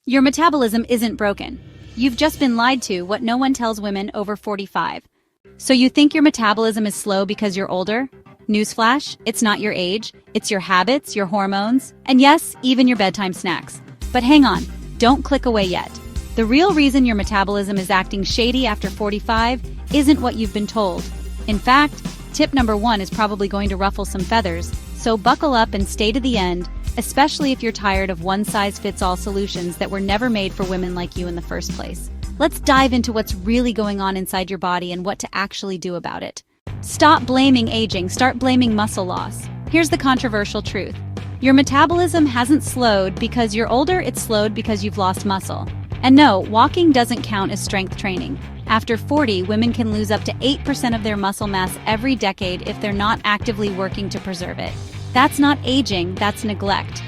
Your metabolism isn't broken. You've just been lied to what no one tells women over 45. So you think your metabolism is slow because you're older? Newsflash, it's not your age, it's your habits, your hormones, and yes, even your bedtime snacks. But hang on, don't click away yet. The real reason your metabolism is acting shady after 45 isn't what you've been told. In fact, tip number 1 is probably going to ruffle some feathers, so buckle up and stay to the end, especially if you're tired of one-size-fits-all solutions that were never made for women like you in the first place. Let's dive into what's really going on inside your body and what to actually do about it. Stop blaming aging, start blaming muscle loss. Here's the controversial truth. Your metabolism hasn't slowed because you're older, it's slowed because you've lost muscle. And no, walking doesn't count as strength training. After 40, women can lose up to 8% of their muscle mass every decade if they're not actively working to preserve it. That's not aging, that's neglect.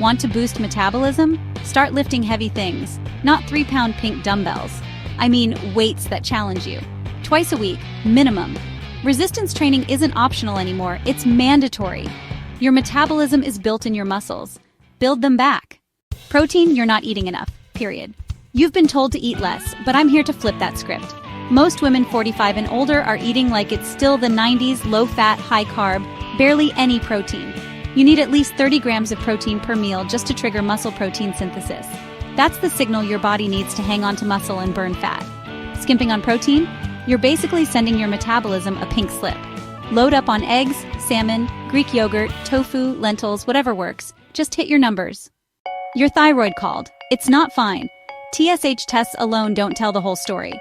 Want to boost metabolism? Start lifting heavy things, not 3-pound pink dumbbells. I mean, weights that challenge you. Twice a week, minimum. Resistance training isn't optional anymore, it's mandatory. Your metabolism is built in your muscles. Build them back. Protein, you're not eating enough, period. You've been told to eat less, but I'm here to flip that script. Most women 45 and older are eating like it's still the 90s, low-fat, high-carb, barely any protein. You need at least 30 grams of protein per meal just to trigger muscle protein synthesis. That's the signal your body needs to hang on to muscle and burn fat. Skimping on protein? You're basically sending your metabolism a pink slip. Load up on eggs, salmon, Greek yogurt, tofu, lentils, whatever works. Just hit your numbers. Your thyroid called. It's not fine. TSH tests alone don't tell the whole story.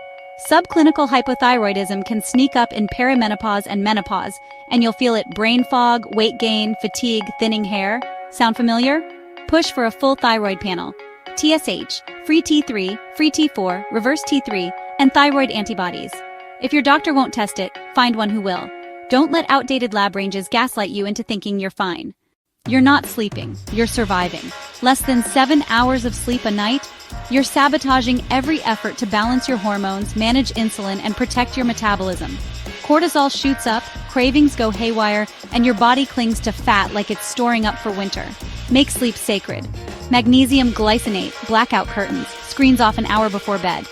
Subclinical hypothyroidism can sneak up in perimenopause and menopause, and you'll feel it: brain fog, weight gain, fatigue, thinning hair. Sound familiar? Push for a full thyroid panel. TSH, free T3, free T4, reverse T3, and thyroid antibodies. If your doctor won't test it, find one who will. Don't let outdated lab ranges gaslight you into thinking you're fine. You're not sleeping, you're surviving. Less than 7 hours of sleep a night? You're sabotaging every effort to balance your hormones, manage insulin, and protect your metabolism. Cortisol shoots up, cravings go haywire, and your body clings to fat like it's storing up for winter. Make sleep sacred. Magnesium glycinate, blackout curtains, screens off an hour before bed.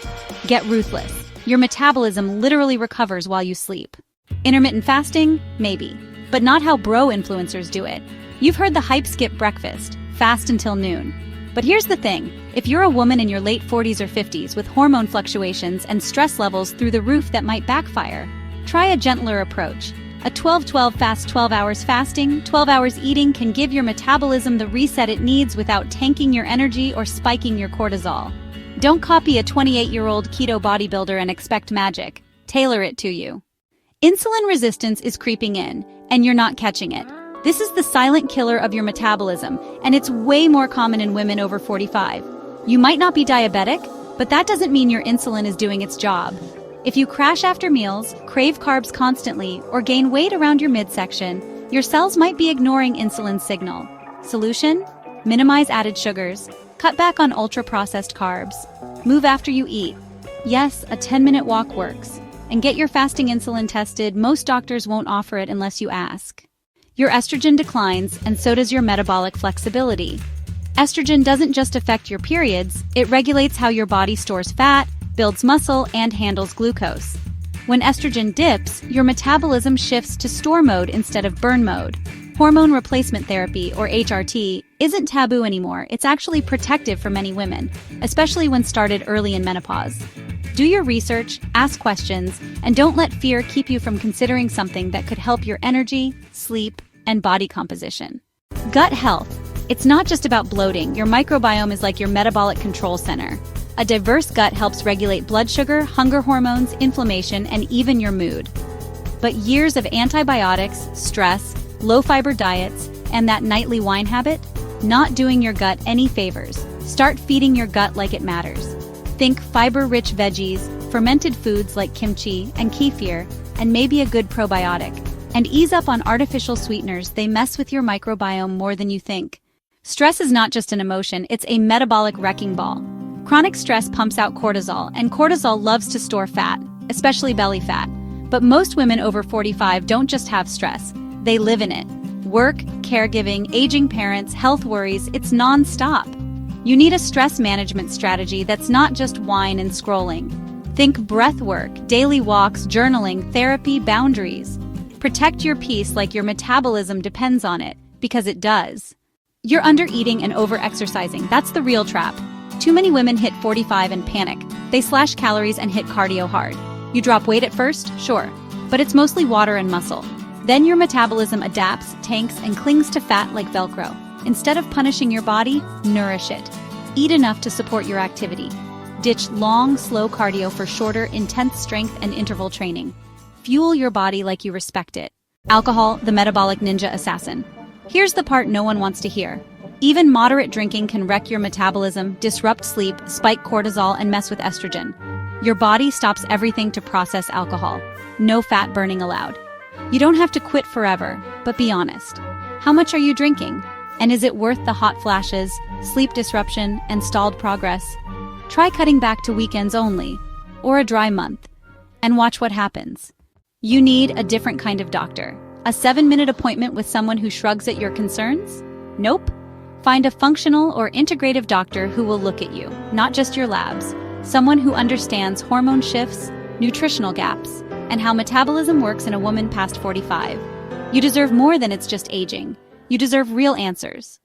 Get ruthless. Your metabolism literally recovers while you sleep. Intermittent fasting? Maybe. But not how bro influencers do it. You've heard the hype: skip breakfast, fast until noon. But here's the thing, if you're a woman in your late 40s or 50s with hormone fluctuations and stress levels through the roof that might backfire, try a gentler approach. A 12-12 fast, 12 hours fasting, 12 hours eating can give your metabolism the reset it needs without tanking your energy or spiking your cortisol. Don't copy a 28-year-old keto bodybuilder and expect magic. Tailor it to you. Insulin resistance is creeping in, and you're not catching it. This is the silent killer of your metabolism, and it's way more common in women over 45. You might not be diabetic, but that doesn't mean your insulin is doing its job. If you crash after meals, crave carbs constantly, or gain weight around your midsection, your cells might be ignoring insulin's signal. Solution? Minimize added sugars. Cut back on ultra-processed carbs. Move after you eat. Yes, a 10-minute walk works. And get your fasting insulin tested. Most doctors won't offer it unless you ask. Your estrogen declines, and so does your metabolic flexibility. Estrogen doesn't just affect your periods, it regulates how your body stores fat, builds muscle, and handles glucose. When estrogen dips, your metabolism shifts to store mode instead of burn mode. Hormone replacement therapy, or HRT, isn't taboo anymore. It's actually protective for many women, especially when started early in menopause. Do your research, ask questions, and don't let fear keep you from considering something that could help your energy, sleep, and body composition. Gut health. It's not just about bloating. Your microbiome is like your metabolic control center. A diverse gut helps regulate blood sugar, hunger hormones, inflammation, and even your mood. But years of antibiotics, stress, low-fiber diets, and that nightly wine habit? Not doing your gut any favors. Start feeding your gut like it matters. Think fiber-rich veggies, fermented foods like kimchi and kefir, and maybe a good probiotic. And ease up on artificial sweeteners. They mess with your microbiome more than you think. Stress is not just an emotion, it's a metabolic wrecking ball. Chronic stress pumps out cortisol, and cortisol loves to store fat, especially belly fat. But most women over 45 don't just have stress, they live in it. Work, caregiving, aging parents, health worries, it's non-stop. You need a stress management strategy that's not just wine and scrolling. Think breath work, daily walks, journaling, therapy, boundaries. Protect your peace like your metabolism depends on it, because it does. You're under-eating and over-exercising. That's the real trap. Too many women hit 45 and panic. They slash calories and hit cardio hard. You drop weight at first? Sure. But it's mostly water and muscle. Then your metabolism adapts, tanks, and clings to fat like Velcro. Instead of punishing your body, nourish it. Eat enough to support your activity. Ditch long, slow cardio for shorter, intense strength and interval training. Fuel your body like you respect it. Alcohol, the metabolic ninja assassin. Here's the part no one wants to hear. Even moderate drinking can wreck your metabolism, disrupt sleep, spike cortisol, and mess with estrogen. Your body stops everything to process alcohol. No fat burning allowed. You don't have to quit forever, but be honest. How much are you drinking? And is it worth the hot flashes, sleep disruption, and stalled progress? Try cutting back to weekends only, or a dry month, and watch what happens. You need a different kind of doctor. A 7-minute appointment with someone who shrugs at your concerns? Nope. Find a functional or integrative doctor who will look at you, not just your labs. Someone who understands hormone shifts, nutritional gaps, and how metabolism works in a woman past 45. You deserve more than it's just aging. You deserve real answers.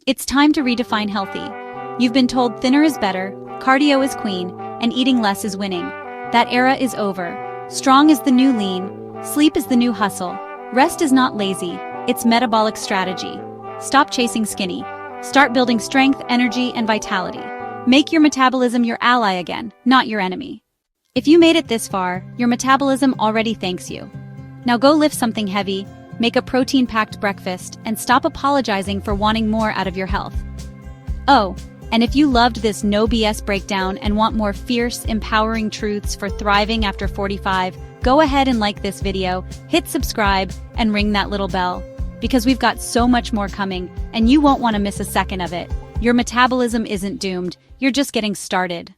It's time to redefine healthy. You've been told thinner is better, cardio is queen, and eating less is winning. That era is over. Strong is the new lean. Sleep is the new hustle. Rest is not lazy. It's metabolic strategy. Stop chasing skinny. Start building strength, energy, and vitality. Make your metabolism your ally again, not your enemy. If you made it this far, your metabolism already thanks you. Now go lift something heavy, make a protein-packed breakfast, and stop apologizing for wanting more out of your health. Oh, and if you loved this no BS breakdown and want more fierce, empowering truths for thriving after 45, go ahead and like this video, hit subscribe, and ring that little bell. Because we've got so much more coming, and you won't want to miss a second of it. Your metabolism isn't doomed, you're just getting started.